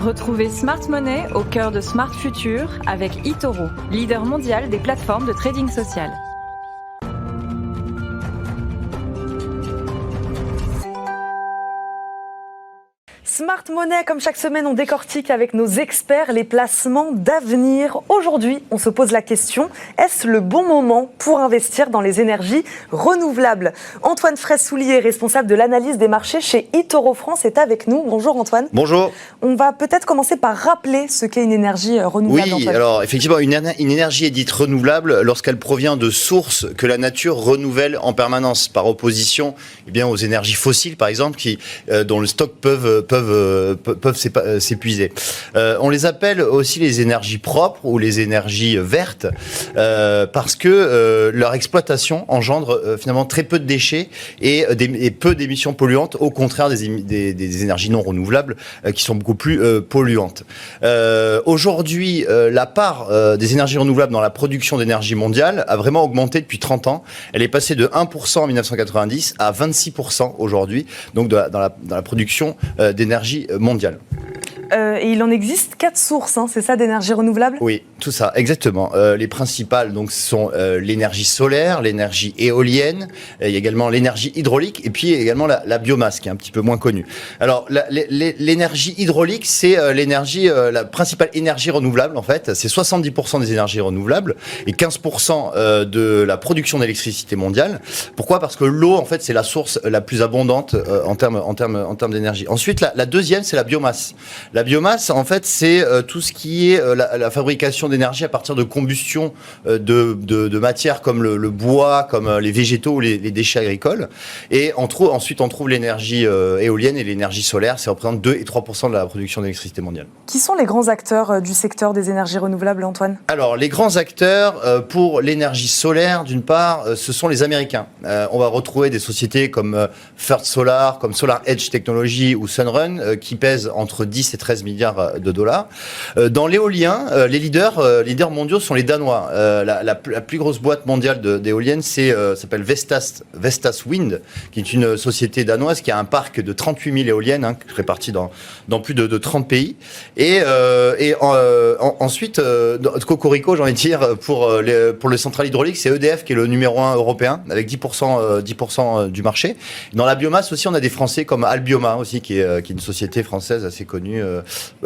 Retrouvez Smart Money au cœur de Smart Future avec eToro, leader mondial des plateformes de trading social. Smart Money, comme chaque semaine, on décortique avec nos experts les placements d'avenir. Aujourd'hui, on se pose la question, est-ce le bon moment pour investir dans les énergies renouvelables ? Antoine Fraisse-Soulier, responsable de l'analyse des marchés chez eToro France, est avec nous. Bonjour Antoine. Bonjour. On va peut-être commencer par rappeler ce qu'est une énergie renouvelable. Oui, Antoine. alors effectivement, une énergie est dite renouvelable lorsqu'elle provient de sources que la nature renouvelle en permanence, par opposition aux énergies fossiles, par exemple, dont le stock peuvent s'épuiser. On les appelle aussi les énergies propres ou les énergies vertes parce que leur exploitation engendre finalement très peu de déchets et peu d'émissions polluantes, au contraire des énergies non renouvelables qui sont beaucoup plus polluantes. Aujourd'hui, la part des énergies renouvelables dans la production d'énergie mondiale a vraiment augmenté depuis 30 ans. Elle est passée de 1% en 1990 à 26% aujourd'hui, donc dans la production d'énergie mondiale. Et il en existe 4 sources, c'est ça, d'énergie renouvelable ? Oui, tout ça, exactement. Les principales donc, sont l'énergie solaire, l'énergie éolienne, il y a également l'énergie hydraulique et puis également la biomasse qui est un petit peu moins connue. Alors, l'énergie hydraulique, c'est la principale énergie renouvelable en fait. C'est 70% des énergies renouvelables et 15% de la production d'électricité mondiale. Pourquoi ? Parce que l'eau, en fait, c'est la source la plus abondante en termes d'énergie. Ensuite, la deuxième, c'est la biomasse. La biomasse, en fait, c'est tout ce qui est la fabrication d'énergie à partir de combustion de matières comme le bois, comme les végétaux ou les déchets agricoles. Et ensuite, on trouve l'énergie éolienne et l'énergie solaire. Ça représente 2 et 3% de la production d'électricité mondiale. Qui sont les grands acteurs du secteur des énergies renouvelables, Antoine ? Alors, les grands acteurs pour l'énergie solaire, d'une part, ce sont les Américains. On va retrouver des sociétés comme First Solar, comme Solar Edge Technology ou Sunrun, qui pèsent entre 10 et 13 milliards de dollars. Dans l'éolien, les leaders mondiaux sont les Danois. La plus grosse boîte mondiale d'éoliennes s'appelle Vestas Wind, qui est une société danoise qui a un parc de 38 000 éoliennes, réparties dans plus de 30 pays. Ensuite, Cocorico, j'ai envie de dire, pour le central hydraulique, c'est EDF qui est le numéro 1 européen, avec 10% du marché. Dans la biomasse aussi, on a des Français comme Albioma aussi, qui est une société française assez connue,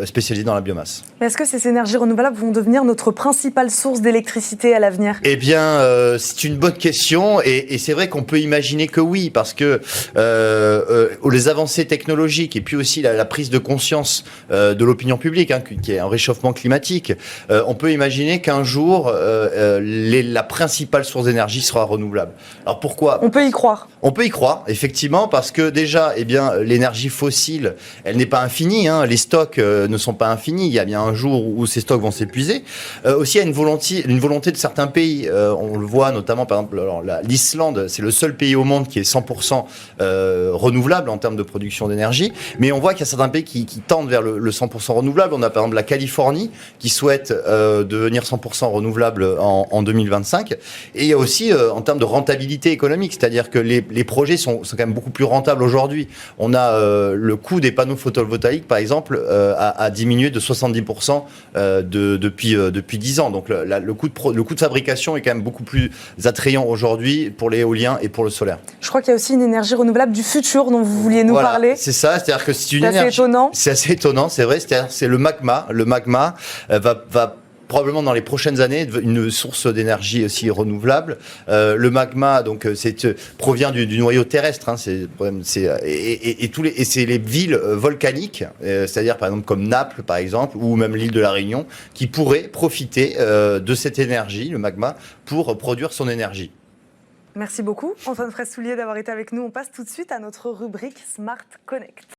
spécialisée dans la biomasse. Mais est-ce que ces énergies renouvelables vont devenir notre principale source d'électricité à l'avenir ? Eh bien, c'est une bonne question et c'est vrai qu'on peut imaginer que oui, parce que les avancées technologiques et puis aussi la prise de conscience de l'opinion publique, qui est un réchauffement climatique, on peut imaginer qu'un jour, la principale source d'énergie sera renouvelable. Alors pourquoi ? On peut y croire. On peut y croire, effectivement, parce que déjà, l'énergie fossile, elle n'est pas infinie. Les stocks ne sont pas infinis. Il y a bien un jour où ces stocks vont s'épuiser. Aussi, il y a une volonté de certains pays. On le voit notamment, par exemple, l'Islande, c'est le seul pays au monde qui est 100% renouvelable en termes de production d'énergie. Mais on voit qu'il y a certains pays qui tendent vers le 100% renouvelable. On a par exemple la Californie qui souhaite devenir 100% renouvelable en 2025. Et il y a aussi en termes de rentabilité économique, c'est-à-dire que les projets sont quand même beaucoup plus rentables aujourd'hui. On a le coût des panneaux photovoltaïques, par exemple, a diminué de 70% depuis 10 ans. Donc le coût de fabrication est quand même beaucoup plus attrayant aujourd'hui pour l'éolien et pour le solaire. Je crois qu'il y a aussi une énergie renouvelable du futur dont vous vouliez nous parler. C'est ça, c'est-à-dire que c'est une énergie... assez étonnant. C'est assez étonnant, c'est vrai. C'est le magma. Le magma va probablement dans les prochaines années une source d'énergie aussi renouvelable. Le magma donc provient du noyau terrestre. C'est les villes volcaniques, c'est-à-dire par exemple comme Naples par exemple ou même l'île de la Réunion, qui pourraient profiter de cette énergie, le magma, pour produire son énergie. Merci beaucoup Antoine Fraisse-Soulier d'avoir été avec nous. On passe tout de suite à notre rubrique Smart Connect.